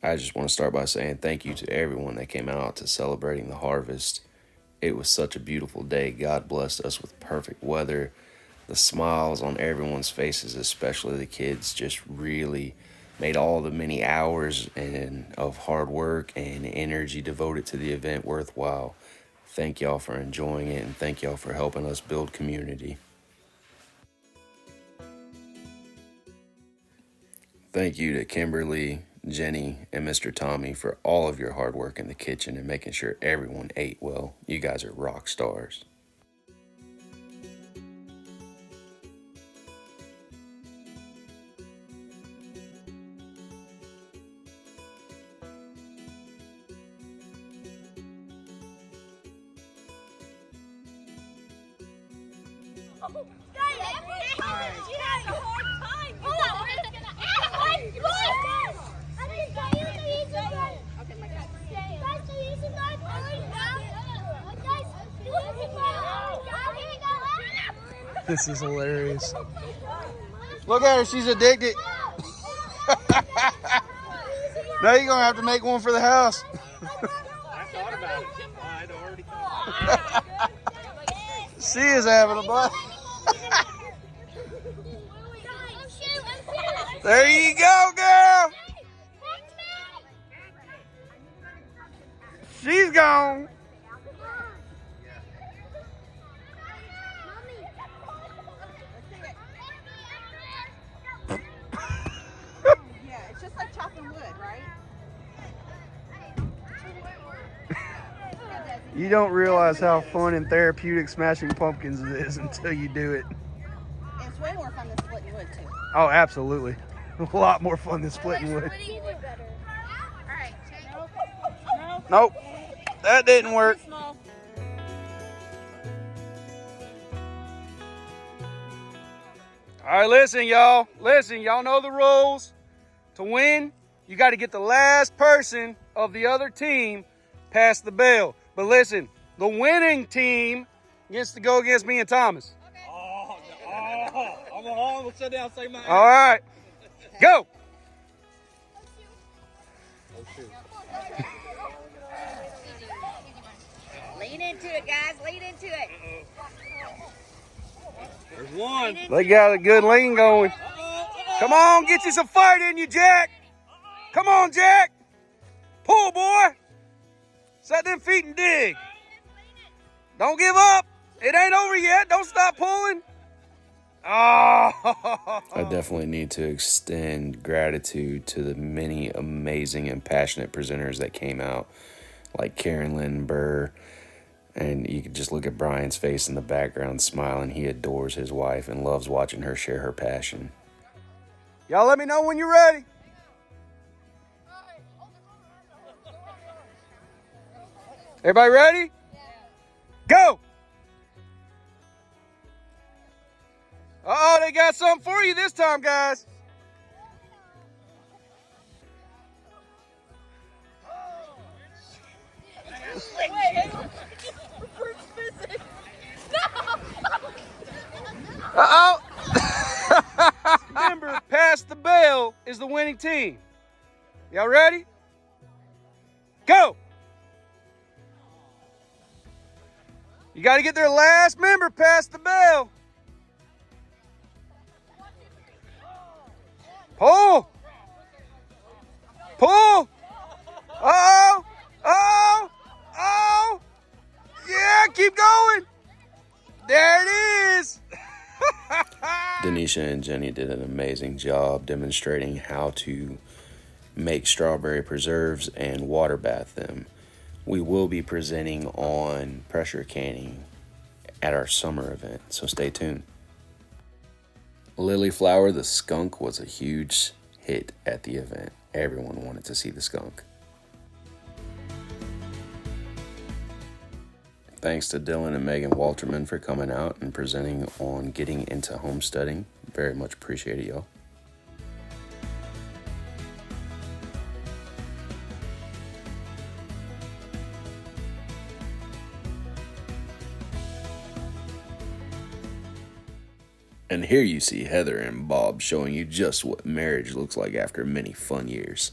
I just want to start by saying thank you to everyone that came out to celebrating the harvest. It was such a beautiful day. God blessed us with perfect weather. The smiles on everyone's faces, especially the kids, just really made all the many hours of hard work and energy devoted to the event worthwhile. Thank y'all for enjoying it, and thank y'all for helping us build community. Thank you to Kimberly, Jenny, and Mr. Tommy for all of your hard work in the kitchen and making sure everyone ate well. You guys are rock stars. This is hilarious. Look at her, she's addicted. Now you're gonna have to make one for the house. I thought about it. I'd already thought. She is having a ball. There you go, girl. She's gone. Yeah, it's just like chopping wood, right? You don't realize how fun and therapeutic smashing pumpkins is until you do it. It's way more fun than splitting wood, too. Oh, absolutely. A lot more fun than splitting wood. Nope. That didn't work. All right, listen, y'all. Listen, y'all know the rules. To win, you got to get the last person of the other team past the bell. But listen, the winning team gets to go against me and Thomas. I'm on. We'll sit down and say my All right. Go. Oh, shoot. Lean into it, guys. Lean into it. There's one. They got a good lean going. Come on, get you some fight in you, Jack. Come on, Jack. Pull, boy. Set them feet and dig. Don't give up. It ain't over yet. Don't stop pulling. Oh. I definitely need to extend gratitude to the many amazing and passionate presenters that came out, like Karen Lynn Burr. And you could just look at Brian's face in the background smiling. He adores his wife and loves watching her share her passion. Y'all let me know when you're ready. Everybody ready? Go! Uh-oh, they got something for you this time, guys. Uh-oh. Remember, past the bell is the winning team. Y'all ready? Go! You got to get their last member past the bell. Pull! Pull! Uh-oh! Oh! Oh! Yeah, keep going! There it is! Denisha and Jenny did an amazing job demonstrating how to make strawberry preserves and water bath them. We will be presenting on pressure canning at our summer event, so stay tuned. Lily Flower the skunk was a huge hit at the event. Everyone wanted to see the skunk. Thanks to Dylan and Megan Walterman for coming out and presenting on getting into homesteading. Very much appreciate it, y'all. And here you see Heather and Bob showing you just what marriage looks like after many fun years.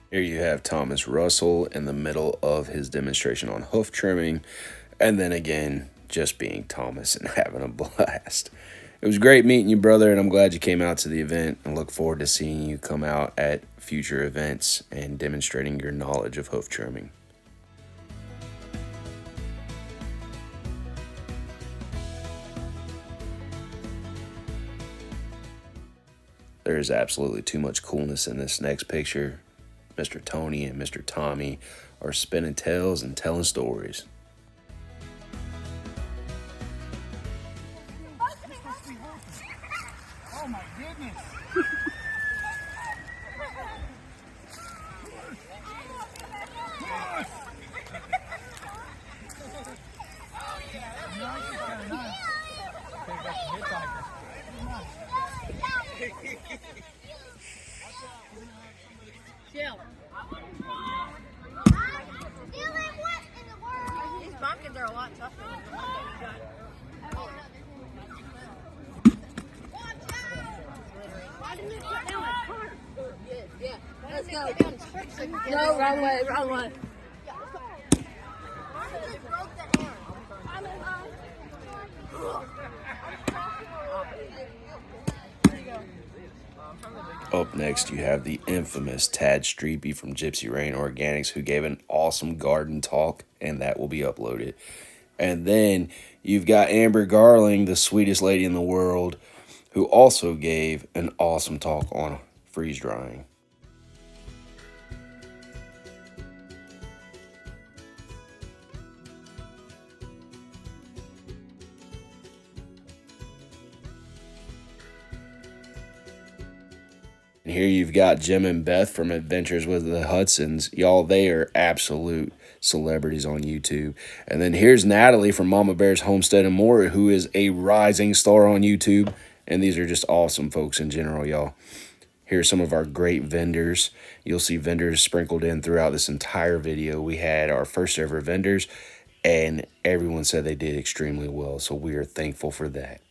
Here you have Thomas Russell in the middle of his demonstration on hoof trimming, and then again, just being Thomas and having a blast. It was great meeting you, brother, and I'm glad you came out to the event, and look forward to seeing you come out at future events and demonstrating your knowledge of hoof trimming. There is absolutely too much coolness in this next picture. Mr. Tony and Mr. Tommy are spinning tales and telling stories. Oh my goodness. Chill. These pumpkins are a lot tougher than the one that we got. Yeah, let's go. No, wrong way, wrong way. Up next, you have the infamous Tad Streepy from Gypsy Rain Organics, who gave an awesome garden talk, and that will be uploaded. And then you've got Amber Garling, the sweetest lady in the world, who also gave an awesome talk on freeze drying. And here you've got Jim and Beth from Adventures with the Hudsons. Y'all, they are absolute celebrities on YouTube. And then here's Natalie from Mama Bear's Homestead and More, who is a rising star on YouTube. And these are just awesome folks in general, y'all. Here's some of our great vendors. You'll see vendors sprinkled in throughout this entire video. We had our first ever vendors, and everyone said they did extremely well. So we are thankful for that.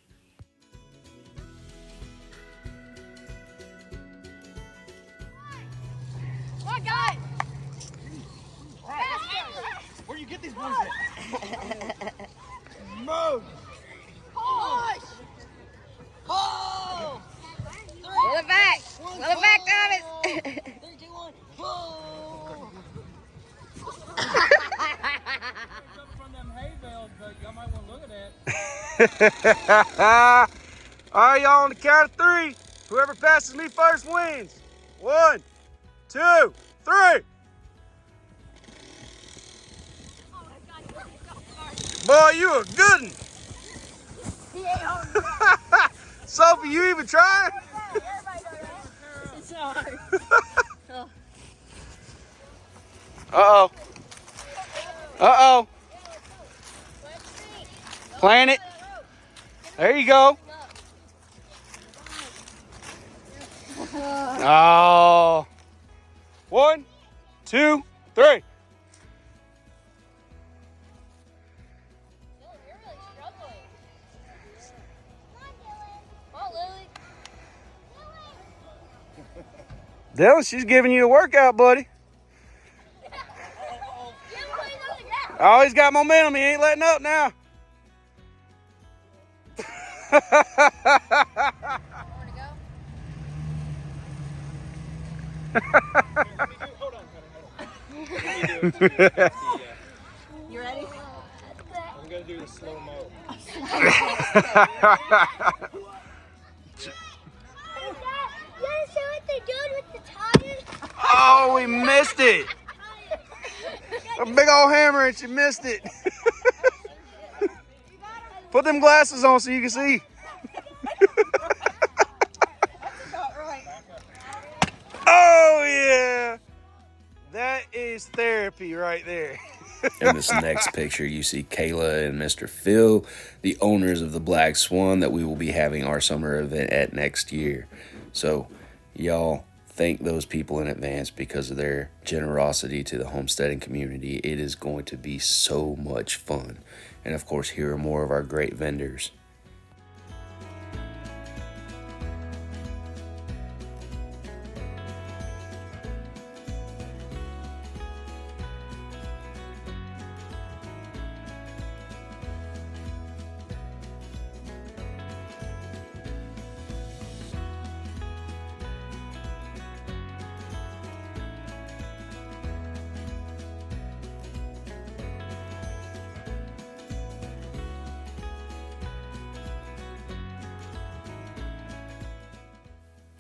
Where do you get these boys at? Move. Push! Pull! Pull it back! Pull it back, Thomas! 3, 2, 1, pull! From them hay bales, but y'all might want to look at that. All right, y'all, on the count of 3. Whoever passes me first wins. 1, 2, 3. Boy, you a good one. Sophie, you even trying? It's hard. Uh-oh. Uh-oh. Plant it. There you go. Oh. 1, 2, 3. Dylan, she's giving you a workout, buddy. Oh, he's got momentum. He ain't letting up now. You ready? I'm going to do the slow-mo. Oh, we missed it. A big old hammer and she missed it. Put them glasses on so you can see. Oh, yeah. That is therapy right there. In this next picture, you see Kayla and Mr. Phil, the owners of the Black Swan that we will be having our summer event at next year. So, y'all, thank those people in advance because of their generosity to the homesteading community. It is going to be so much fun. And of course, here are more of our great vendors.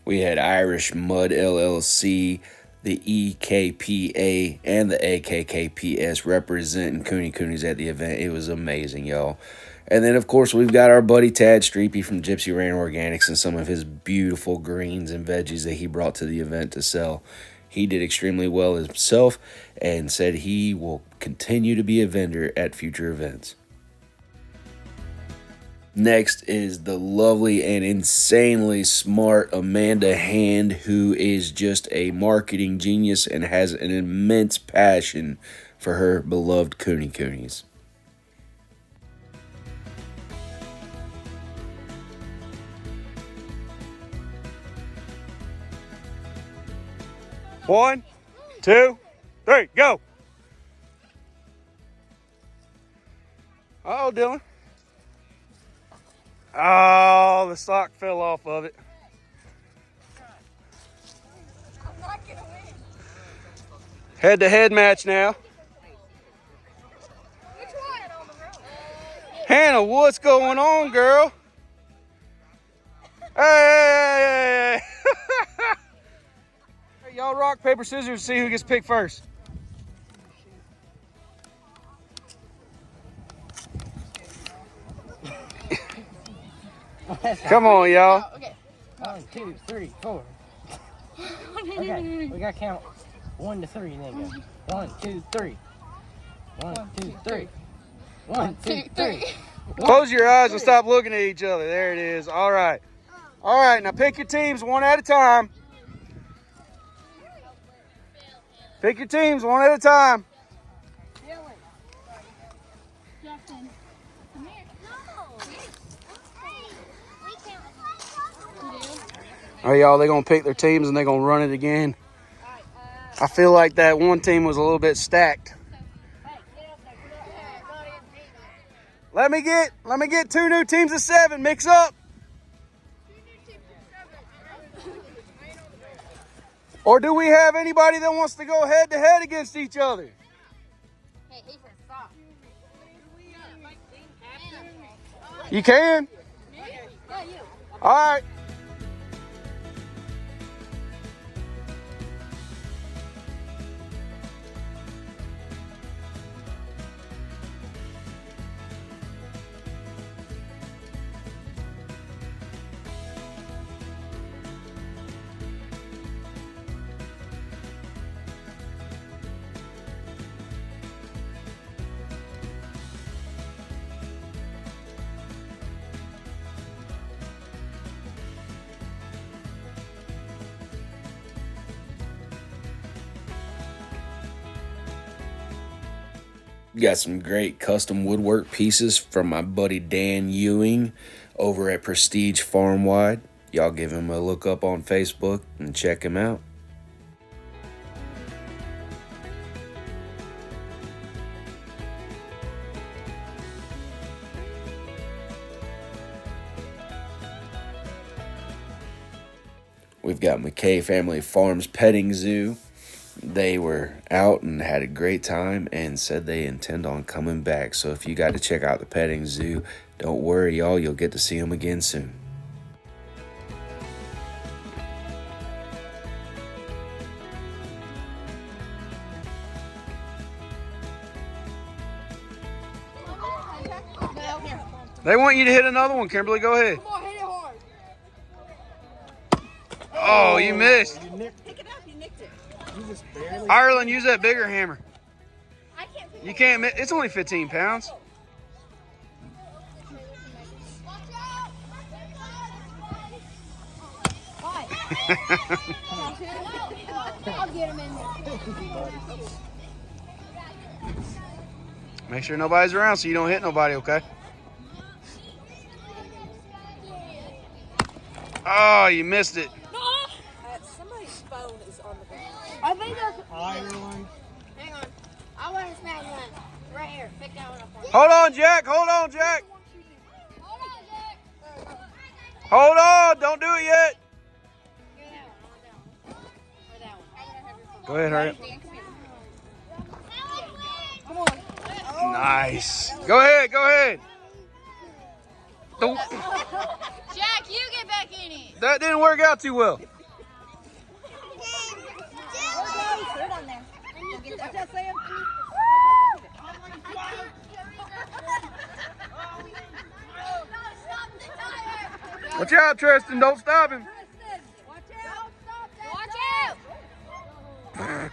We had Irish Mud LLC, the EKPA, and the AKKPS representing Cooney Coonies at the event. It was amazing, y'all. And then, of course, we've got our buddy Tad Streepy from Gypsy Rain Organics and some of his beautiful greens and veggies that he brought to the event to sell. He did extremely well himself and said he will continue to be a vendor at future events. Next is the lovely and insanely smart Amanda Hand, who is just a marketing genius and has an immense passion for her beloved Cooney Coonies. One, 2, 3, go. Uh-oh, Dylan. Oh, the sock fell off of it. I'm not gonna win. Head-to-head match now. Which one? Hannah, what's going on, girl? Hey! Hey, y'all rock, paper, scissors to see who gets picked first. Come on, y'all. Okay. 1, 2, 3, 4. Okay, we gotta count 1 to 3 and then go. 1, 2, 3. 1, 2, 3. 1, 2, 3. Close your eyes and stop looking at each other. There it is. All right. All right, now pick your teams one at a time. Pick your teams one at a time. Justin, come here. All right, y'all, they're going to pick their teams and they're going to run it again. I feel like that one team was a little bit stacked. Let me get 2 new teams of 7. Mix up. Or do we have anybody that wants to go head to head against each other? Hey, he said stop. You can. Yeah, you. All right. Got some great custom woodwork pieces from my buddy Dan Ewing over at Prestige Farm Wide. Y'all give him a look up on Facebook and check him out. We've got McKay Family Farms Petting Zoo. They were out and had a great time and said they intend on coming back. So if you got to check out the petting zoo, don't worry, y'all. You'll get to see them again soon. They want you to hit another one, Kimberly. Go ahead. Come on, hit it hard. Oh, you missed. Pick it up, you nicked it. Ireland, use that bigger hammer. I can't pick You can't. It's only 15 pounds. Why? I'll get him in there. Make sure nobody's around so you don't hit nobody, okay? Oh, you missed it. Somebody's phone is on the ground. I think there's. Hi, everyone. Hang on. I want to snag one. Right here. Pick that one up for me. Hold on, Jack. Hold on, Jack. Hold on, Jack. Hold on. Don't do it yet. Give that one. Or that one. Go ahead, hurry up. Come on. Nice. Go ahead. Go ahead. Don't- Jack, you get back in it. That didn't work out too well. Put it on there. Watch out, Sam. Watch out, Tristan. Don't stop him. Watch out. Watch out.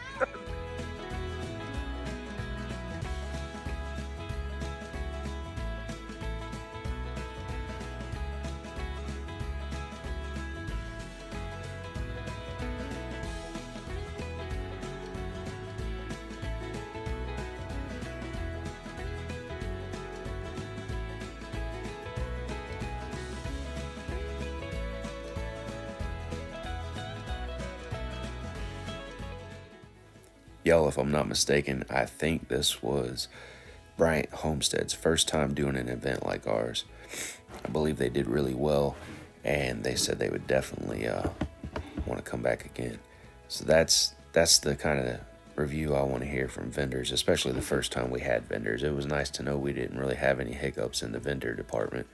Y'all, if I'm not mistaken, I think this was Bryant Homestead's first time doing an event like ours. I believe they did really well, and they said they would definitely want to come back again. So that's the kind of review I want to hear from vendors, especially the first time we had vendors. It was nice to know we didn't really have any hiccups in the vendor department.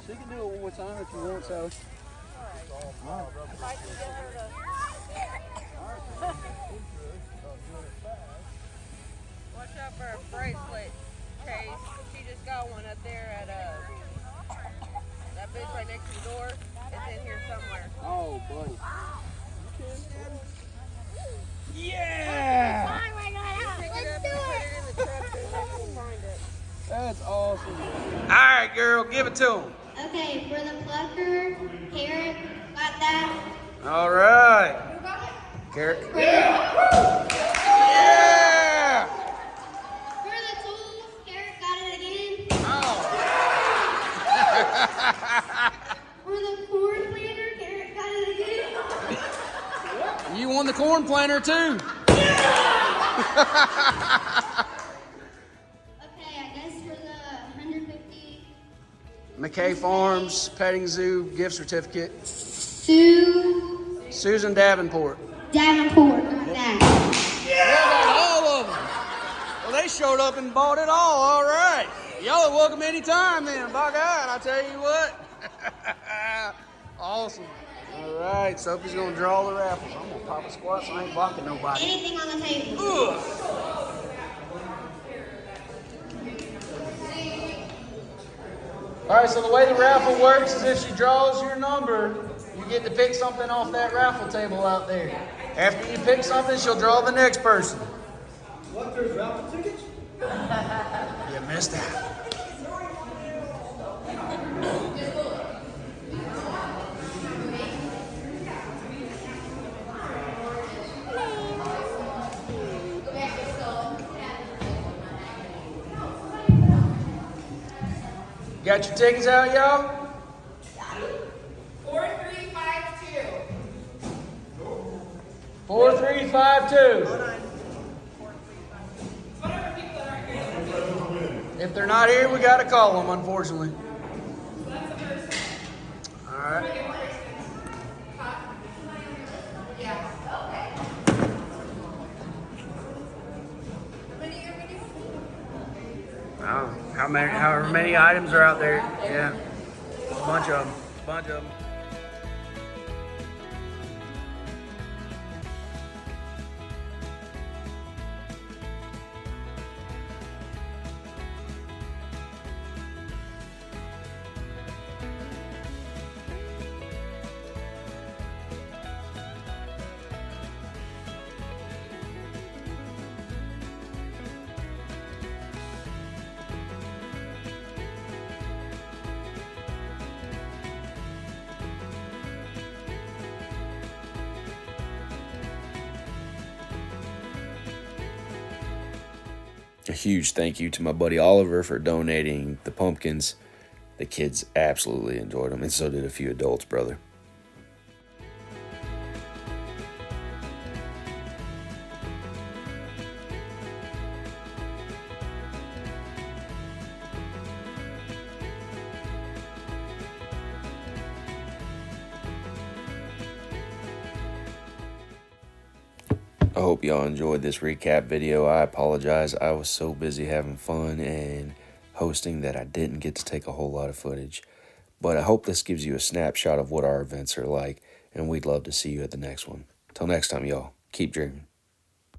She can do it one more time if you want so. Watch out for a bracelet case. She just got one up there at that bitch right next to the door. It's in here somewhere. Oh, buddy. Yeah! Let's do it. That's awesome. All right, girl, give it to him. Okay, for the plucker, carrot, got that. All right. Carrot. Yeah. Yeah! For the tools, carrot got it again. Oh. For the corn planter, carrot got it again. You won the corn planter too. Okay, I guess for the 150, McKay Farms Petting Zoo gift certificate. Susan Davenport. Davenport, got that. Yeah, all of them. Well, they showed up and bought it all right. Y'all are welcome anytime then. By God, I tell you what. Awesome. All right, Sophie's gonna draw the raffles. I'm gonna pop a squat so I ain't blocking nobody. Anything on the table. Ugh. All right, so the way the raffle works is if she draws your number, you get to pick something off that raffle table out there. After you pick something, she'll draw the next person. What, there's raffle tickets? You missed that. Got your tickets out, y'all? 4352. 4352. If they're not here, we gotta call them, unfortunately. All right. However many items are out there, yeah. A bunch of them. A huge thank you to my buddy Oliver for donating the pumpkins. The kids absolutely enjoyed them, and so did a few adults, brother. I hope y'all enjoyed this recap video. I apologize. I was so busy having fun and hosting that I didn't get to take a whole lot of footage. But I hope this gives you a snapshot of what our events are like, and we'd love to see you at the next one. Till next time, y'all, keep dreaming.